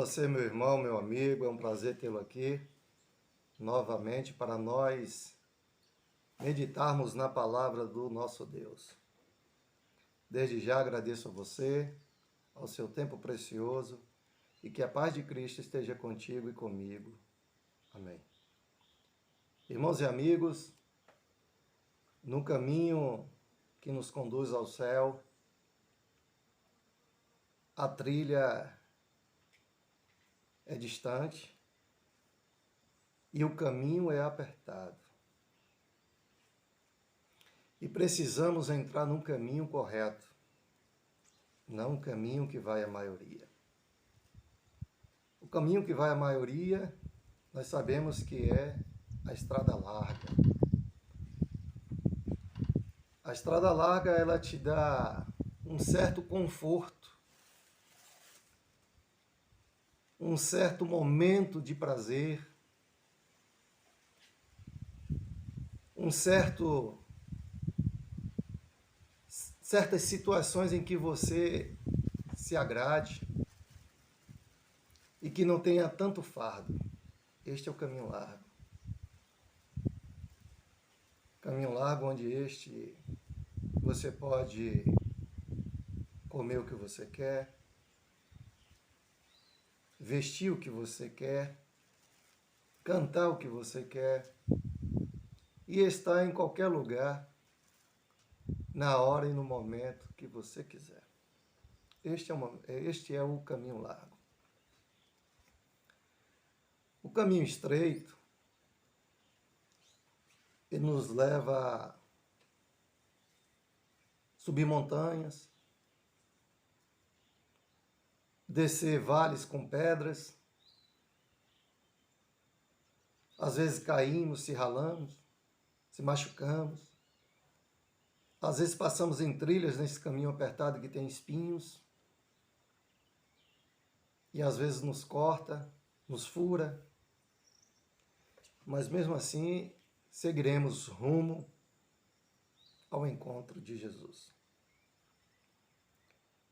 você, meu irmão, meu amigo. É um prazer tê-lo aqui novamente para nós meditarmos na palavra do nosso Deus. Desde já agradeço a você, ao seu tempo precioso, e que a paz de Cristo esteja contigo e comigo. Amém. Irmãos e amigos, no caminho que nos conduz ao céu, a trilha é distante e o caminho é apertado. E precisamos entrar num caminho correto, não um caminho que vai à maioria. O caminho que vai à maioria, nós sabemos que é a estrada larga. A estrada larga, ela te dá um certo conforto, um certo momento de prazer, certas situações em que você se agrade e que não tenha tanto fardo. Este é o caminho largo. Caminho largo onde você pode comer o que você quer, vestir o que você quer, cantar o que você quer e estar em qualquer lugar, na hora e no momento que você quiser. Este é o caminho largo. O caminho estreito, ele nos leva a subir montanhas, descer vales com pedras, às vezes caímos, se ralamos, se machucamos, às vezes passamos em trilhas nesse caminho apertado que tem espinhos, e às vezes nos corta, nos fura, mas mesmo assim seguiremos rumo ao encontro de Jesus.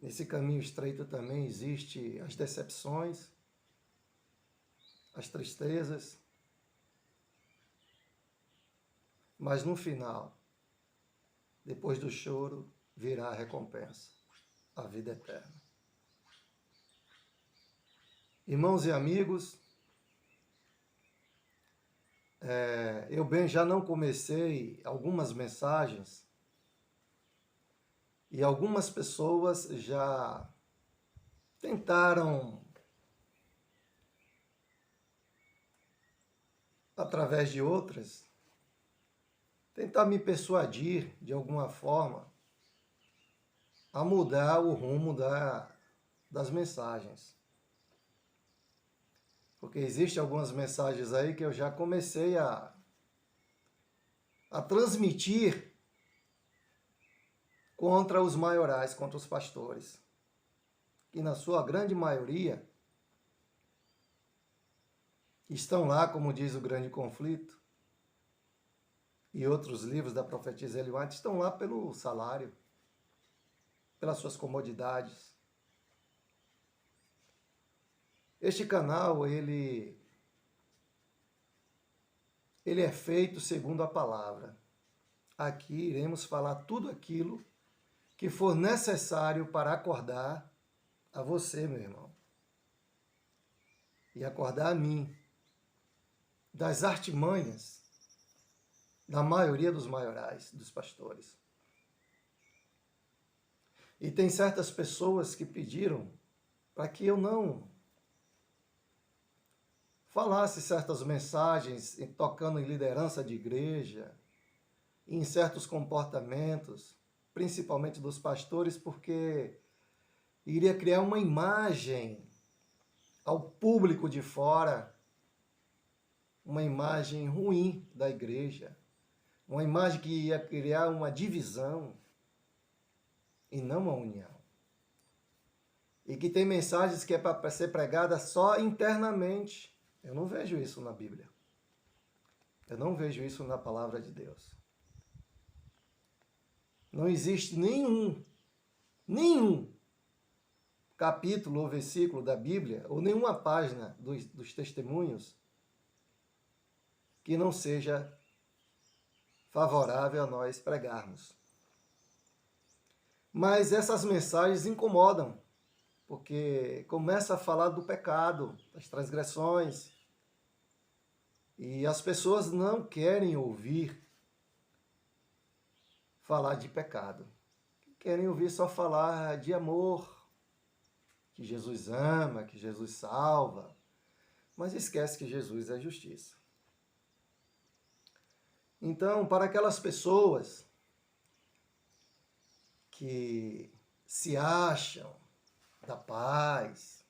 Nesse caminho estreito também existem as decepções, as tristezas, mas no final, depois do choro, virá a recompensa, a vida eterna. Irmãos e amigos, eu bem já não comecei algumas mensagens e algumas pessoas já tentaram, através de outras, tentar me persuadir de alguma forma a mudar o rumo das mensagens. Porque existem algumas mensagens aí que eu já comecei a transmitir contra os maiorais, contra os pastores, que na sua grande maioria estão lá, como diz o Grande Conflito, e outros livros da profetisa Ellen White, estão lá pelo salário, pelas suas comodidades. Este canal, ele é feito segundo a palavra. Aqui iremos falar tudo aquilo que for necessário para acordar a você, meu irmão, e acordar a mim das artimanhas da maioria dos maiorais, dos pastores. E tem certas pessoas que pediram para que eu não falasse certas mensagens tocando em liderança de igreja, em certos comportamentos, principalmente dos pastores, porque iria criar uma imagem ao público de fora, uma imagem ruim da igreja, uma imagem que ia criar uma divisão e não uma união. E que tem mensagens que é para ser pregada só internamente. Eu não vejo isso na Bíblia. Eu não vejo isso na palavra de Deus. Não existe nenhum capítulo ou versículo da Bíblia, ou nenhuma página dos testemunhos, que não seja favorável a nós pregarmos. Mas essas mensagens incomodam, porque começa a falar do pecado, das transgressões, e as pessoas não querem ouvir falar de pecado. Querem ouvir só falar de amor, que Jesus ama, que Jesus salva, mas esquece que Jesus é justiça. Então, para aquelas pessoas que se acham da paz,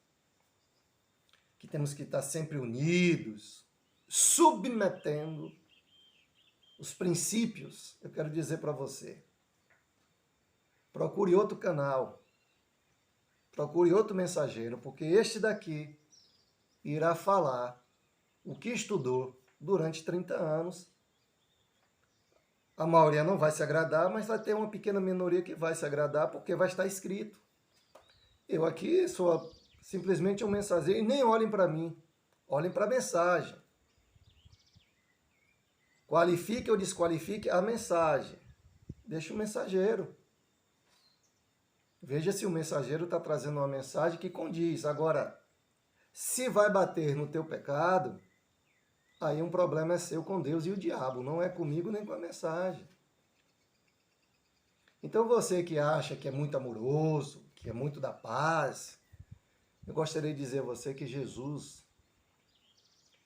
que temos que estar sempre unidos, submetendo os princípios, eu quero dizer para você, procure outro canal, procure outro mensageiro, porque este daqui irá falar o que estudou durante 30 anos. A maioria não vai se agradar, mas vai ter uma pequena minoria que vai se agradar, porque vai estar escrito. Eu aqui sou simplesmente um mensageiro, e nem olhem para mim, olhem para a mensagem. Qualifique ou desqualifique a mensagem. Deixa o mensageiro. Veja se o mensageiro está trazendo uma mensagem que condiz. Agora, se vai bater no teu pecado, aí um problema é seu com Deus e o diabo, não é comigo nem com a mensagem. Então você que acha que é muito amoroso, que é muito da paz, eu gostaria de dizer a você que Jesus,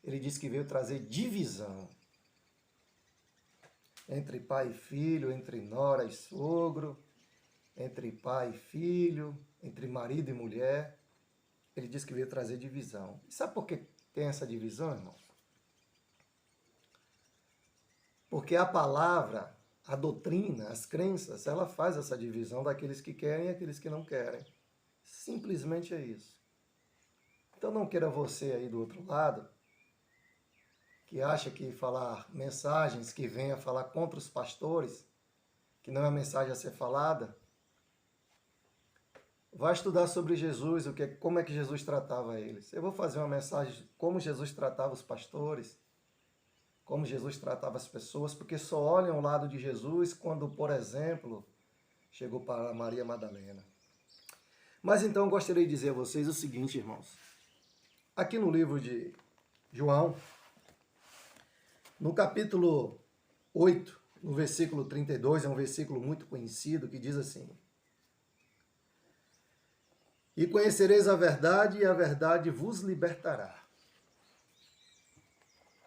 ele disse que veio trazer divisão entre pai e filho, entre nora e sogro, entre pai e filho, entre marido e mulher. Ele disse que veio trazer divisão. E sabe por que tem essa divisão, irmão? Porque a palavra, a doutrina, as crenças, ela faz essa divisão daqueles que querem e aqueles que não querem. Simplesmente é isso. Então não queira você aí do outro lado, que acha que falar mensagens que venha falar contra os pastores, que não é mensagem a ser falada, vai estudar sobre Jesus, como é que Jesus tratava eles. Eu vou fazer uma mensagem como Jesus tratava os pastores, como Jesus tratava as pessoas, porque só olham o lado de Jesus quando, por exemplo, chegou para Maria Madalena. Mas então eu gostaria de dizer a vocês o seguinte, irmãos. Aqui no livro de João, no capítulo 8, no versículo 32, é um versículo muito conhecido, que diz assim: E conhecereis a verdade, e a verdade vos libertará.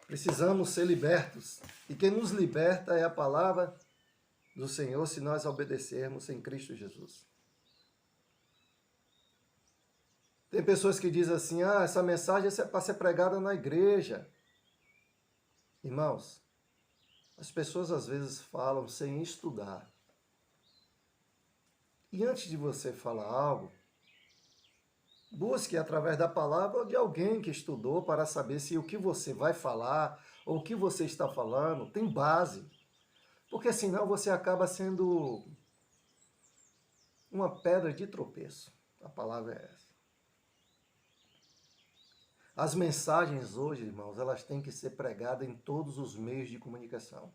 Precisamos ser libertos. E quem nos liberta é a palavra do Senhor, se nós obedecermos em Cristo Jesus. Tem pessoas que dizem assim, essa mensagem é para ser pregada na igreja. Irmãos, as pessoas às vezes falam sem estudar. E antes de você falar algo, busque através da palavra ou de alguém que estudou para saber se o que você vai falar ou o que você está falando tem base. Porque senão você acaba sendo uma pedra de tropeço. A palavra é essa. As mensagens hoje, irmãos, elas têm que ser pregadas em todos os meios de comunicação.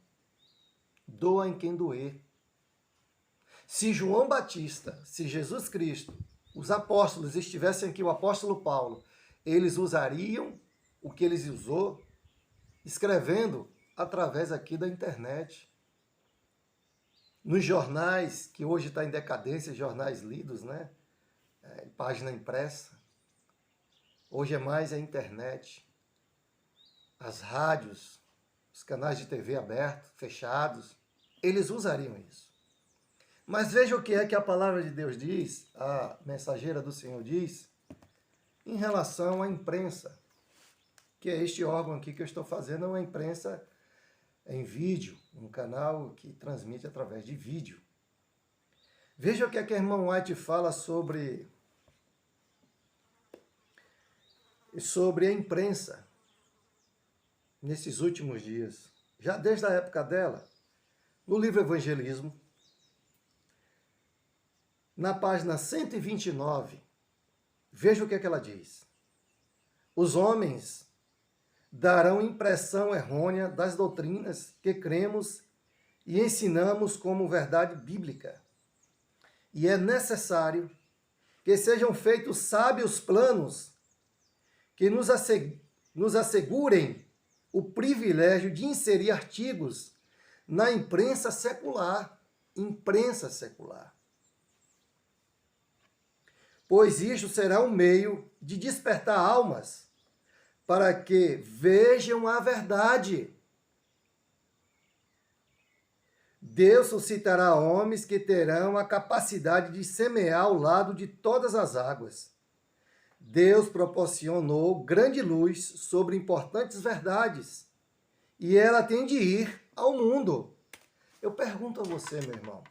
Doa em quem doer. Se João Batista, se Jesus Cristo, os apóstolos estivessem aqui, o apóstolo Paulo, eles usariam o que eles usou, escrevendo através aqui da internet. Nos jornais, que hoje está em decadência, jornais lidos, né? Página impressa. Hoje é mais a internet. As rádios, os canais de TV abertos, fechados, eles usariam isso. Mas veja o que é que a palavra de Deus diz, a mensageira do Senhor diz, em relação à imprensa, que é este órgão aqui que eu estou fazendo, é uma imprensa em vídeo, um canal que transmite através de vídeo. Veja o que é que a irmã White fala sobre a imprensa nesses últimos dias, já desde a época dela, no livro Evangelismo, na página 129, Veja o que é que ela diz. Os homens darão impressão errônea das doutrinas que cremos e ensinamos como verdade bíblica. E é necessário que sejam feitos sábios planos que nos assegurem o privilégio de inserir artigos na imprensa secular. Imprensa secular. Pois isto será um meio de despertar almas para que vejam a verdade. Deus suscitará homens que terão a capacidade de semear ao lado de todas as águas. Deus proporcionou grande luz sobre importantes verdades e ela tem de ir ao mundo. Eu pergunto a você, meu irmão,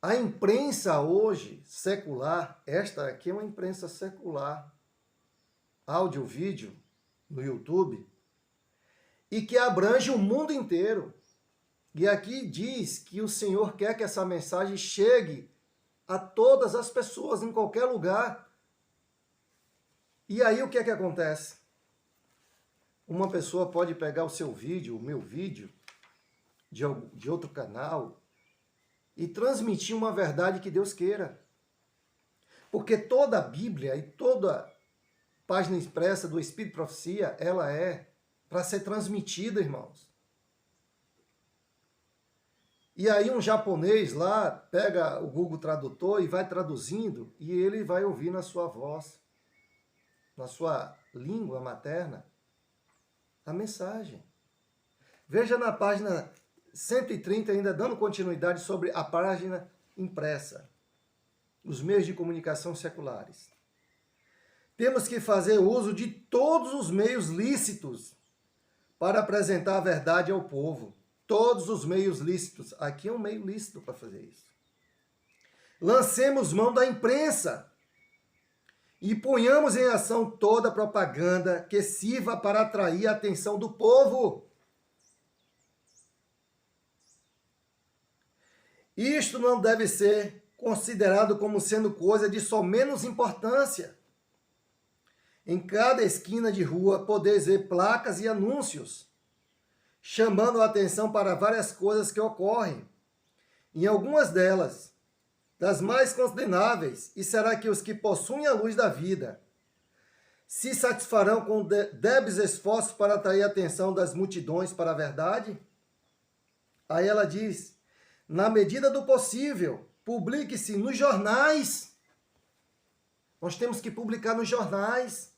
a imprensa hoje secular, esta aqui é uma imprensa secular, áudio, vídeo, no YouTube, e que abrange o mundo inteiro. E aqui diz que o Senhor quer que essa mensagem chegue a todas as pessoas, em qualquer lugar. E aí o que é que acontece? Uma pessoa pode pegar o seu vídeo, o meu vídeo, de outro canal, e transmitir uma verdade que Deus queira. Porque toda a Bíblia e toda página expressa do Espírito de Profecia, ela é para ser transmitida, irmãos. E aí um japonês lá pega o Google Tradutor e vai traduzindo, e ele vai ouvir na sua voz, na sua língua materna, a mensagem. Veja na página 130, ainda dando continuidade sobre a página impressa, os meios de comunicação seculares. Temos que fazer uso de todos os meios lícitos para apresentar a verdade ao povo. Todos os meios lícitos. Aqui é um meio lícito para fazer isso. Lancemos mão da imprensa e ponhamos em ação toda a propaganda que sirva para atrair a atenção do povo. Isto não deve ser considerado como sendo coisa de só menos importância. Em cada esquina de rua podeis ver placas e anúncios, chamando a atenção para várias coisas que ocorrem. Em algumas delas, das mais condenáveis, e será que os que possuem a luz da vida se satisfarão com débeis esforços para atrair a atenção das multidões para a verdade? Aí ela diz, na medida do possível, publique-se nos jornais. Nós temos que publicar nos jornais.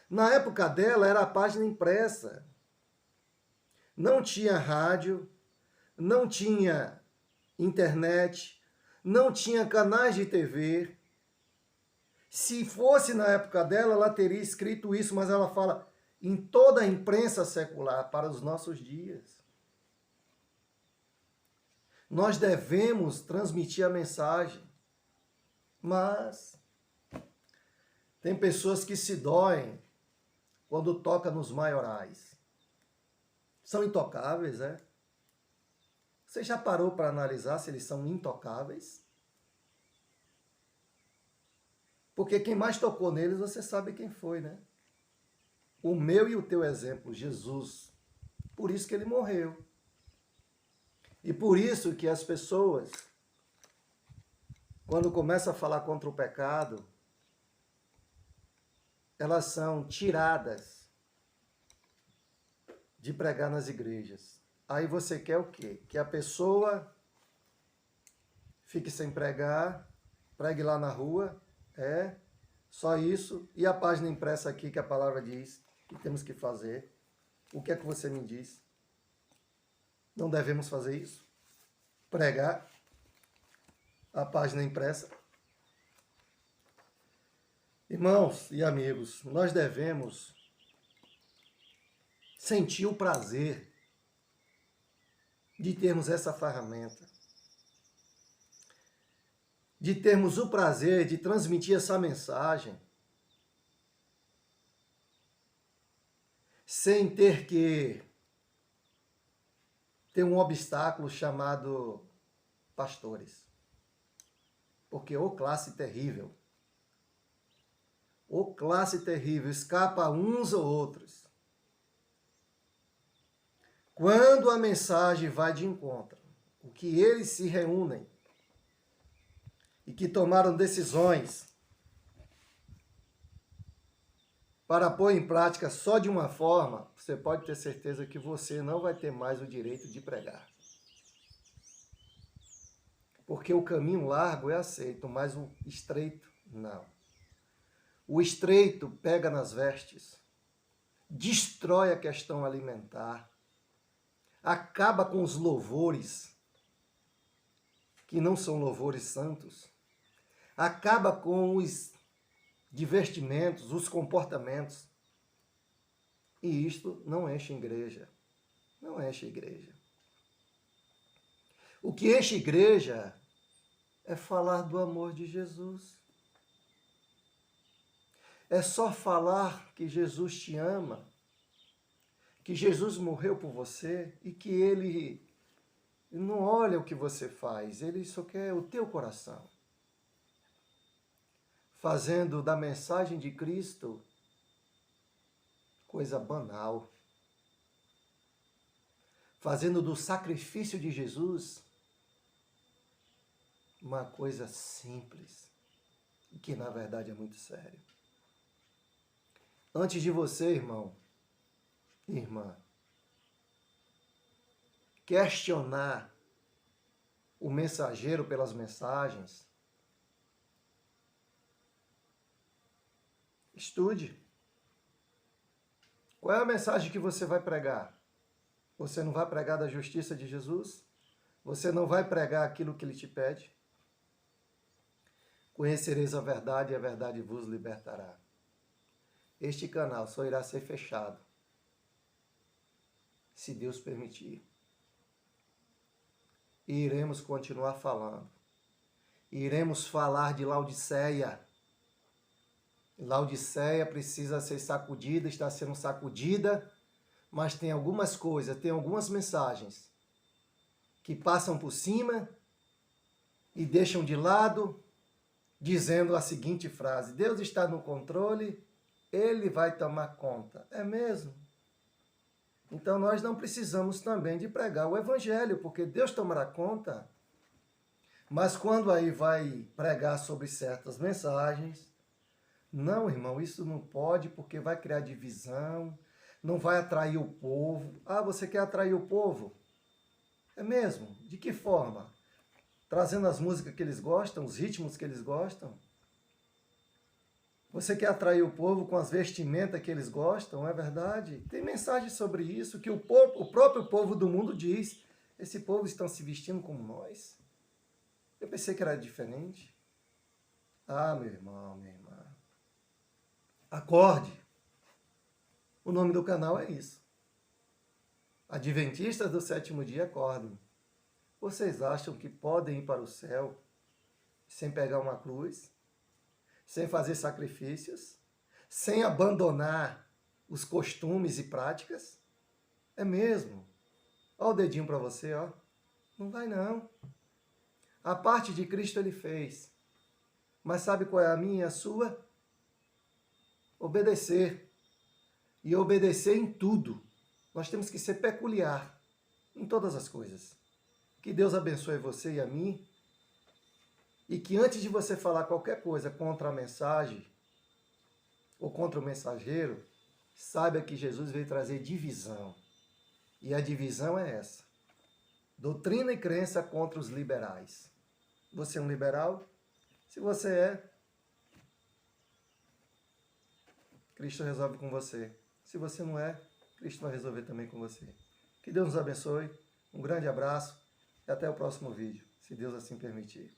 Na época dela era a página impressa. Não tinha rádio, não tinha internet, não tinha canais de TV. Se fosse na época dela, ela teria escrito isso, mas ela fala em toda a imprensa secular para os nossos dias. Nós devemos transmitir a mensagem, mas tem pessoas que se doem quando toca nos maiorais. São intocáveis, é? Você já parou para analisar se eles são intocáveis? Porque quem mais tocou neles, você sabe quem foi, né? O meu e o teu exemplo, Jesus. Por isso que ele morreu. E por isso que as pessoas, quando começam a falar contra o pecado, elas são tiradas de pregar nas igrejas. Aí você quer o quê? Que a pessoa fique sem pregar, pregue lá na rua, só isso. E a página impressa aqui que a palavra diz que temos que fazer. O que é que você me diz? Não devemos fazer isso? Pregar a página impressa? Irmãos e amigos, nós devemos sentir o prazer de termos essa ferramenta, de termos o prazer de transmitir essa mensagem, sem ter que ter um obstáculo chamado pastores. Porque ô classe terrível. Ô classe terrível, escapa a uns ou outros. Quando a mensagem vai de encontro, o que eles se reúnem e que tomaram decisões para pôr em prática só de uma forma, você pode ter certeza que você não vai ter mais o direito de pregar. Porque o caminho largo é aceito, mas o estreito não. O estreito pega nas vestes, destrói a questão alimentar, acaba com os louvores, que não são louvores santos, acaba com os divertimentos, os comportamentos. E isto não enche igreja. Não enche igreja. O que enche igreja é falar do amor de Jesus. É só falar que Jesus te ama, que Jesus morreu por você e que Ele não olha o que você faz, Ele só quer o teu coração. Fazendo da mensagem de Cristo coisa banal. Fazendo do sacrifício de Jesus uma coisa simples, que na verdade é muito sério. Antes de você, irmão, irmã, questionar o mensageiro pelas mensagens, estude. Qual é a mensagem que você vai pregar? Você não vai pregar da justiça de Jesus? Você não vai pregar aquilo que Ele te pede? Conhecereis a verdade e a verdade vos libertará. Este canal só irá ser fechado se Deus permitir. E iremos continuar falando. Iremos falar de Laodiceia. Laodiceia precisa ser sacudida, está sendo sacudida, mas tem algumas coisas, tem algumas mensagens que passam por cima e deixam de lado, dizendo a seguinte frase: Deus está no controle, Ele vai tomar conta. É mesmo? Então nós não precisamos também de pregar o evangelho, porque Deus tomará conta. Mas quando aí vai pregar sobre certas mensagens, não, irmão, isso não pode, porque vai criar divisão, não vai atrair o povo. Ah, você quer atrair o povo? É mesmo? De que forma? Trazendo as músicas que eles gostam, os ritmos que eles gostam? Você quer atrair o povo com as vestimentas que eles gostam, é verdade? Tem mensagem sobre isso que o próprio povo do mundo diz. Esse povo está se vestindo como nós. Eu pensei que era diferente. Ah, meu irmão, minha irmã. Acorde. O nome do canal é isso. Adventistas do sétimo dia, acordem. Vocês acham que podem ir para o céu sem pegar uma cruz? Sem fazer sacrifícios, sem abandonar os costumes e práticas? É mesmo. Olha o dedinho para você, ó. Não vai não. A parte de Cristo Ele fez. Mas sabe qual é a minha e a sua? Obedecer. E obedecer em tudo. Nós temos que ser peculiar em todas as coisas. Que Deus abençoe você e a mim. E que antes de você falar qualquer coisa contra a mensagem ou contra o mensageiro, saiba que Jesus veio trazer divisão. E a divisão é essa. Doutrina e crença contra os liberais. Você é um liberal? Se você é, Cristo resolve com você. Se você não é, Cristo vai resolver também com você. Que Deus nos abençoe. Um grande abraço e até o próximo vídeo, se Deus assim permitir.